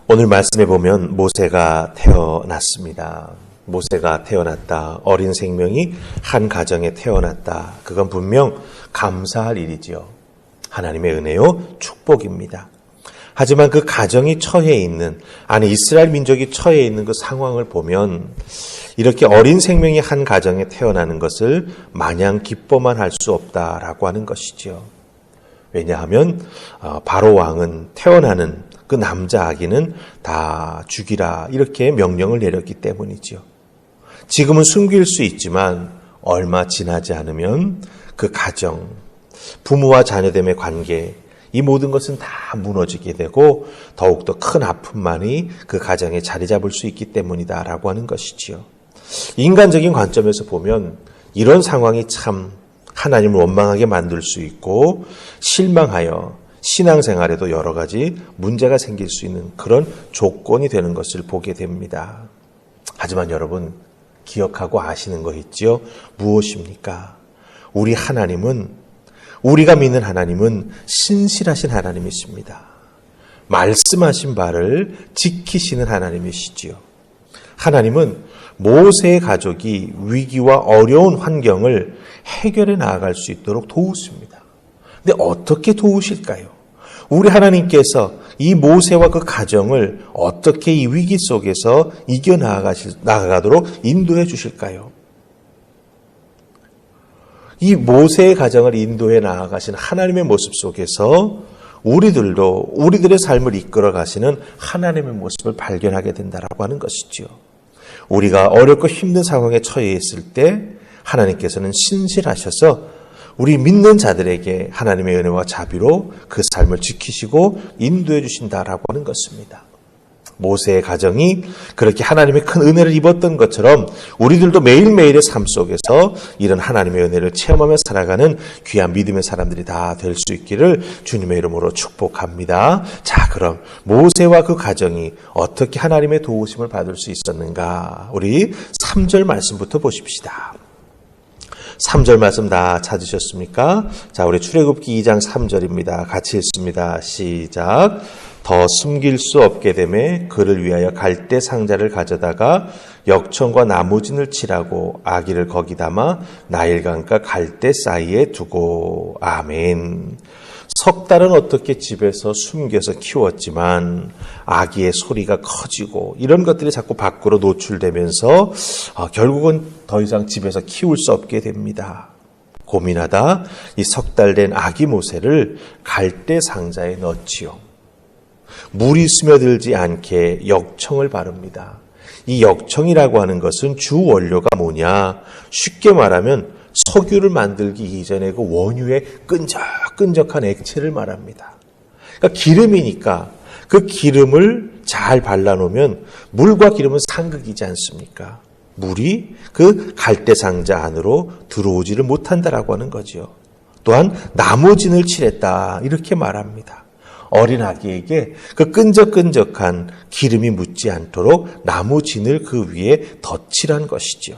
오늘 말씀에 보면 모세가 태어났습니다. 모세가 태어났다. 어린 생명이 한 가정에 태어났다. 그건 분명 감사할 일이지요. 하나님의 은혜요, 축복입니다. 하지만 그 가정이 처해 있는, 아니 이스라엘 민족이 처해 있는 그 상황을 보면 이렇게 어린 생명이 한 가정에 태어나는 것을 마냥 기뻐만 할 수 없다라고 하는 것이지요. 왜냐하면 바로 왕은 태어나는 그 남자 아기는 다 죽이라 이렇게 명령을 내렸기 때문이지요. 지금은 숨길 수 있지만 얼마 지나지 않으면 그 가정, 부모와 자녀됨의 관계, 이 모든 것은 다 무너지게 되고 더욱더 큰 아픔만이 그 가정에 자리 잡을 수 있기 때문이다라고 하는 것이지요. 인간적인 관점에서 보면 이런 상황이 참 하나님을 원망하게 만들 수 있고 실망하여 신앙생활에도 여러 가지 문제가 생길 수 있는 그런 조건이 되는 것을 보게 됩니다. 하지만 여러분 기억하고 아시는 거 있죠? 무엇입니까? 우리 하나님은, 우리가 믿는 하나님은 신실하신 하나님이십니다. 말씀하신 바를 지키시는 하나님이시지요. 하나님은 모세의 가족이 위기와 어려운 환경을 해결해 나아갈 수 있도록 도우십니다. 근데 어떻게 도우실까요? 우리 하나님께서 이 모세와 그 가정을 어떻게 이 위기 속에서 이겨나가도록 인도해 주실까요? 이 모세의 가정을 인도해 나아가신 하나님의 모습 속에서 우리들도 우리들의 삶을 이끌어 가시는 하나님의 모습을 발견하게 된다라고 하는 것이지요. 우리가 어렵고 힘든 상황에 처해 있을 때 하나님께서는 신실하셔서 우리 믿는 자들에게 하나님의 은혜와 자비로 그 삶을 지키시고 인도해 주신다라고 하는 것입니다. 모세의 가정이 그렇게 하나님의 큰 은혜를 입었던 것처럼 우리들도 매일매일의 삶 속에서 이런 하나님의 은혜를 체험하며 살아가는 귀한 믿음의 사람들이 다 될 수 있기를 주님의 이름으로 축복합니다. 자, 그럼 모세와 그 가정이 어떻게 하나님의 도우심을 받을 수 있었는가? 우리 3절 말씀부터 보십시다. 3절 말씀 다 찾으셨습니까? 자, 우리 출애굽기 2장 3절입니다. 같이 읽습니다. 시작. 더 숨길 수 없게 되매 그를 위하여 갈대 상자를 가져다가 역청과 나무진을 칠하고 아기를 거기 담아 나일강과 갈대 사이에 두고. 아멘. 석 달은 어떻게 집에서 숨겨서 키웠지만 아기의 소리가 커지고 이런 것들이 자꾸 밖으로 노출되면서 결국은 더 이상 집에서 키울 수 없게 됩니다. 고민하다 이 석 달 된 아기 모세를 갈대 상자에 넣지요. 물이 스며들지 않게 역청을 바릅니다. 이 역청이라고 하는 것은 주 원료가 뭐냐? 쉽게 말하면 석유를 만들기 이전에 그 원유의 끈적끈적한 액체를 말합니다. 그러니까 기름이니까 그 기름을 잘 발라놓으면 물과 기름은 상극이지 않습니까? 물이 그 갈대 상자 안으로 들어오지를 못한다라고 하는 거죠. 또한 나무진을 칠했다 이렇게 말합니다. 어린 아기에게 그 끈적끈적한 기름이 묻지 않도록 나무진을 그 위에 덧칠한 것이죠.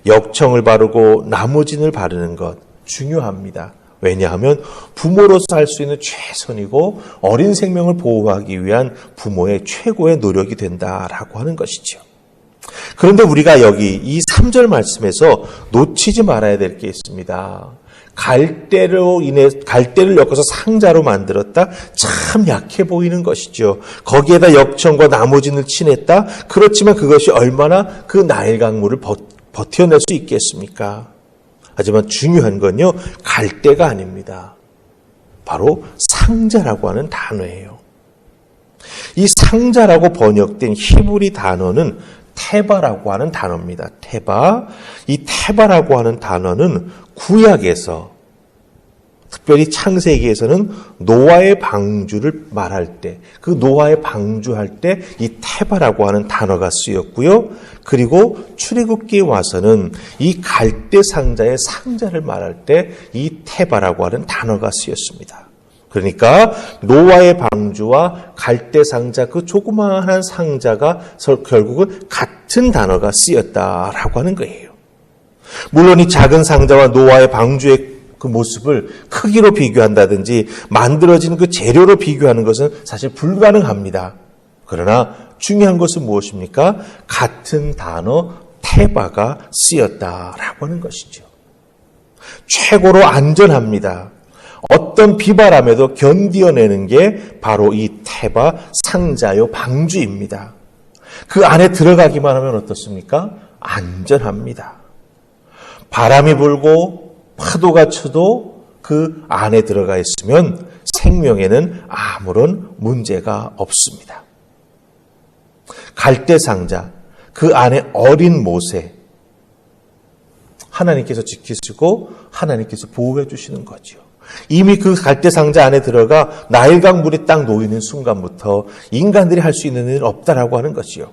역청을 바르고 나무진을 바르는 것 중요합니다. 왜냐하면 부모로서 할 수 있는 최선이고 어린 생명을 보호하기 위한 부모의 최고의 노력이 된다라고 하는 것이죠. 그런데 우리가 여기 이 3절 말씀에서 놓치지 말아야 될 게 있습니다. 갈대를 엮어서 상자로 만들었다? 참 약해 보이는 것이죠. 거기에다 역청과 나무진을 칠했다? 그렇지만 그것이 얼마나 그 나일강물을 버텨낼 수 있겠습니까? 하지만 중요한 건요, 갈대가 아닙니다. 바로 상자라고 하는 단어예요. 이 상자라고 번역된 히브리 단어는 테바라고 하는 단어입니다. 테바. 이 테바라고 하는 단어는 구약에서, 특별히 창세기에서는 노아의 방주를 말할 때, 그 노아의 방주할 때 이 테바라고 하는 단어가 쓰였고요. 그리고 출애굽기에 와서는 이 갈대 상자의 상자를 말할 때 이 테바라고 하는 단어가 쓰였습니다. 그러니까 노아의 방주와 갈대 상자, 그 조그마한 상자가 결국은 같은 단어가 쓰였다라고 하는 거예요. 물론 이 작은 상자와 노아의 방주의 그 모습을 크기로 비교한다든지 만들어지는 그 재료로 비교하는 것은 사실 불가능합니다. 그러나 중요한 것은 무엇입니까? 같은 단어 테바가 쓰였다라고 하는 것이죠. 최고로 안전합니다. 어떤 비바람에도 견디어내는 게 바로 이 테바 상자요 방주입니다. 그 안에 들어가기만 하면 어떻습니까? 안전합니다. 바람이 불고 파도가 쳐도 그 안에 들어가 있으면 생명에는 아무런 문제가 없습니다. 갈대 상자, 그 안에 어린 모세, 하나님께서 지키시고 하나님께서 보호해 주시는 거죠. 이미 그 갈대 상자 안에 들어가 나일강 물이 딱 놓이는 순간부터 인간들이 할 수 있는 일은 없다라고 하는 것이요.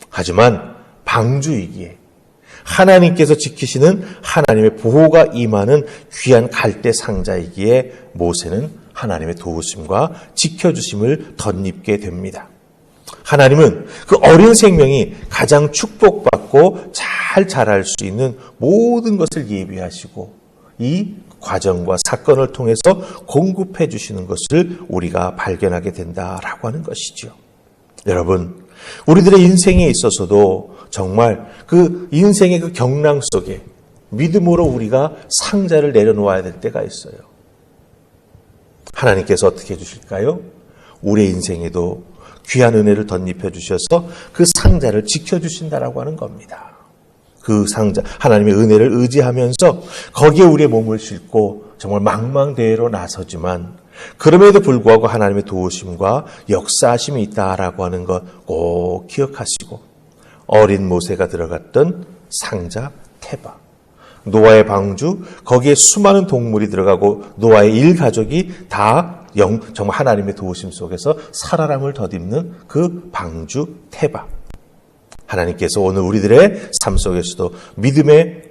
하지만 방주이기에 하나님께서 지키시는 하나님의 보호가 임하는 귀한 갈대 상자이기에 모세는 하나님의 도우심과 지켜주심을 덧입게 됩니다. 하나님은 그 어린 생명이 가장 축복받고 잘 자랄 수 있는 모든 것을 예비하시고 이 과정과 사건을 통해서 공급해 주시는 것을 우리가 발견하게 된다라고 하는 것이죠. 여러분, 우리들의 인생에 있어서도 정말 그 인생의 그 경랑 속에 믿음으로 우리가 상자를 내려놓아야 될 때가 있어요. 하나님께서 어떻게 해주실까요? 우리의 인생에도 귀한 은혜를 덧입혀 주셔서 그 상자를 지켜주신다라고 하는 겁니다. 그 상자, 하나님의 은혜를 의지하면서 거기에 우리의 몸을 싣고 정말 망망대해로 나서지만 그럼에도 불구하고 하나님의 도우심과 역사하심이 있다라고 하는 것 꼭 기억하시고 어린 모세가 들어갔던 상자 테바, 노아의 방주, 거기에 수많은 동물이 들어가고 노아의 일가족이 다 정말 하나님의 도우심 속에서 살아남을 덧입는 그 방주 테바. 하나님께서 오늘 우리들의 삶 속에서도 믿음의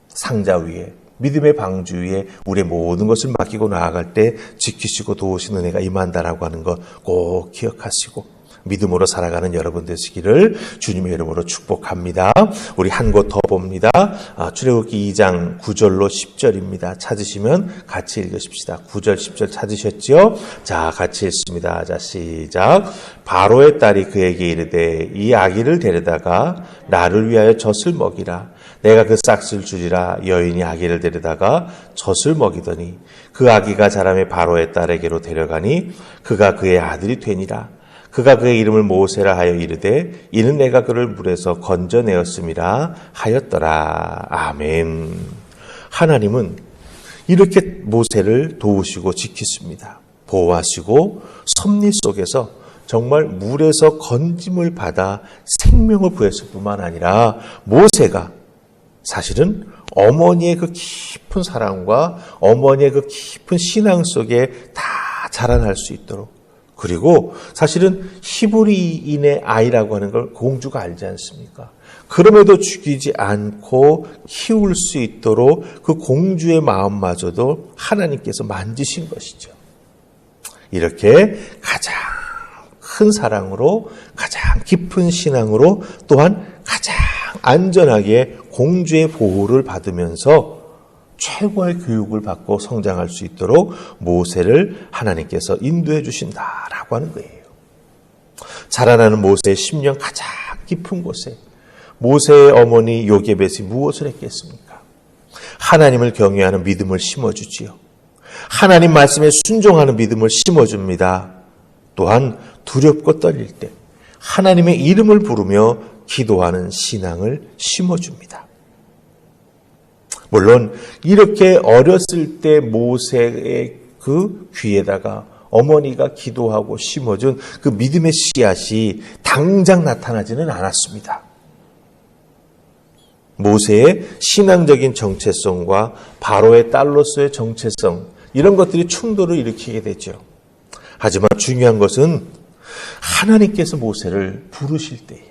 상자 위에, 믿음의 방주 위에 우리의 모든 것을 맡기고 나아갈 때 지키시고 도우시는 은혜가 임한다라고 하는 것 꼭 기억하시고 믿음으로 살아가는 여러분 되시기를 주님의 이름으로 축복합니다. 우리 한 곳 더 봅니다. 출애굽기 2장 9절로 10절입니다. 찾으시면 같이 읽으십시다. 9절 10절 찾으셨죠? 자, 같이 읽습니다. 자, 시작. 바로의 딸이 그에게 이르되 이 아기를 데려다가 나를 위하여 젖을 먹이라. 내가 그 싹을 주리라. 여인이 아기를 데려다가 젖을 먹이더니 그 아기가 자라매 바로의 딸에게로 데려가니 그가 그의 아들이 되니라. 그가 그의 이름을 모세라 하여 이르되 이는 내가 그를 물에서 건져내었음이라 하였더라. 아멘. 하나님은 이렇게 모세를 도우시고 지키십니다. 보호하시고 섭리 속에서 정말 물에서 건짐을 받아 생명을 구했을 뿐만 아니라 모세가 사실은 어머니의 그 깊은 사랑과 어머니의 그 깊은 신앙 속에 다 자라날 수 있도록, 그리고 사실은 히브리인의 아이라고 하는 걸 공주가 알지 않습니까? 그럼에도 죽이지 않고 키울 수 있도록 그 공주의 마음마저도 하나님께서 만지신 것이죠. 이렇게 가장 큰 사랑으로, 가장 깊은 신앙으로, 또한 가장 안전하게 공주의 보호를 받으면서 최고의 교육을 받고 성장할 수 있도록 모세를 하나님께서 인도해 주신다라고 하는 거예요. 자라나는 모세의 심령 가장 깊은 곳에 모세의 어머니 요게벳이 무엇을 했겠습니까? 하나님을 경외하는 믿음을 심어주지요. 하나님 말씀에 순종하는 믿음을 심어줍니다. 또한 두렵고 떨릴 때 하나님의 이름을 부르며 기도하는 신앙을 심어줍니다. 물론 이렇게 어렸을 때 모세의 그 귀에다가 어머니가 기도하고 심어준 그 믿음의 씨앗이 당장 나타나지는 않았습니다. 모세의 신앙적인 정체성과 바로의 딸로서의 정체성, 이런 것들이 충돌을 일으키게 되죠. 하지만 중요한 것은 하나님께서 모세를 부르실 때에,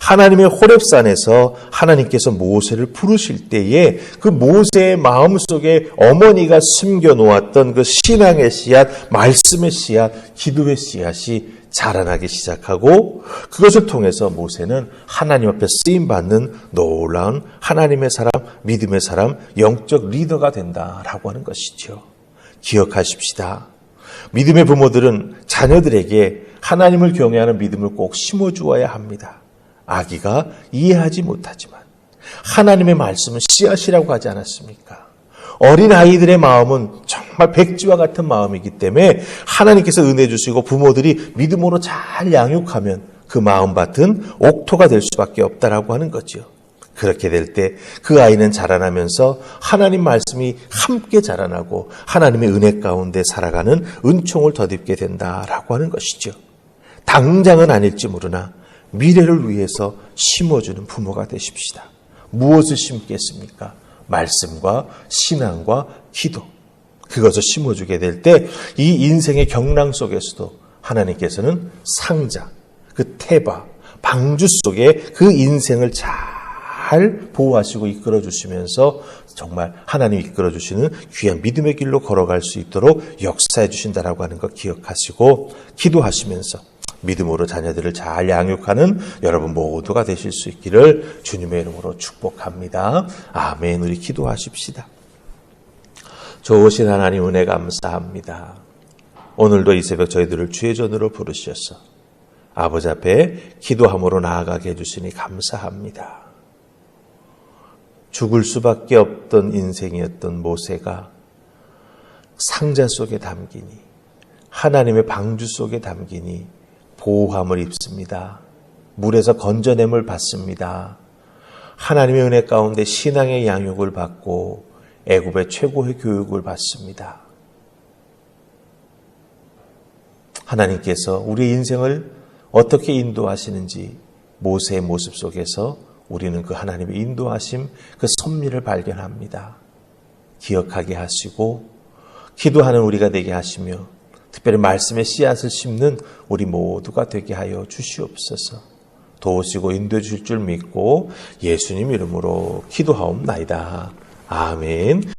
하나님의 호렙산에서 하나님께서 모세를 부르실 때에 그 모세의 마음속에 어머니가 숨겨놓았던 그 신앙의 씨앗, 말씀의 씨앗, 기도의 씨앗이 자라나기 시작하고, 그것을 통해서 모세는 하나님 앞에 쓰임받는 놀라운 하나님의 사람, 믿음의 사람, 영적 리더가 된다라고 하는 것이죠. 기억하십시다. 믿음의 부모들은 자녀들에게 하나님을 경외하는 믿음을 꼭 심어주어야 합니다. 아기가 이해하지 못하지만 하나님의 말씀은 씨앗이라고 하지 않았습니까? 어린 아이들의 마음은 정말 백지와 같은 마음이기 때문에 하나님께서 은혜 주시고 부모들이 믿음으로 잘 양육하면 그 마음밭은 옥토가 될 수밖에 없다라고 하는 거죠. 그렇게 될 때 그 아이는 자라나면서 하나님 말씀이 함께 자라나고 하나님의 은혜 가운데 살아가는 은총을 덧입게 된다라고 하는 것이죠. 당장은 아닐지 모르나 미래를 위해서 심어주는 부모가 되십시다. 무엇을 심겠습니까? 말씀과 신앙과 기도. 그것을 심어주게 될 때 이 인생의 경랑 속에서도 하나님께서는 상자, 그 태바, 방주 속에 그 인생을 잘 보호하시고 이끌어 주시면서 정말 하나님이 이끌어 주시는 귀한 믿음의 길로 걸어갈 수 있도록 역사해 주신다라고 하는 것 기억하시고 기도하시면서 믿음으로 자녀들을 잘 양육하는 여러분 모두가 되실 수 있기를 주님의 이름으로 축복합니다. 아멘. 우리 기도하십시다. 좋으신 하나님 은혜 감사합니다. 오늘도 이 새벽 저희들을 주의 전으로 부르셔서 아버지 앞에 기도함으로 나아가게 해주시니 감사합니다. 죽을 수밖에 없던 인생이었던 모세가 상자 속에 담기니 하나님의 방주 속에 담기니 보호함을 입습니다. 물에서 건져냄을 받습니다. 하나님의 은혜 가운데 신앙의 양육을 받고 애굽의 최고의 교육을 받습니다. 하나님께서 우리의 인생을 어떻게 인도하시는지 모세의 모습 속에서 우리는 그 하나님의 인도하심, 그 섭리를 발견합니다. 기억하게 하시고 기도하는 우리가 되게 하시며 특별히 말씀의 씨앗을 심는 우리 모두가 되게 하여 주시옵소서. 도우시고 인도해 주실 줄 믿고 예수님 이름으로 기도하옵나이다. 아멘.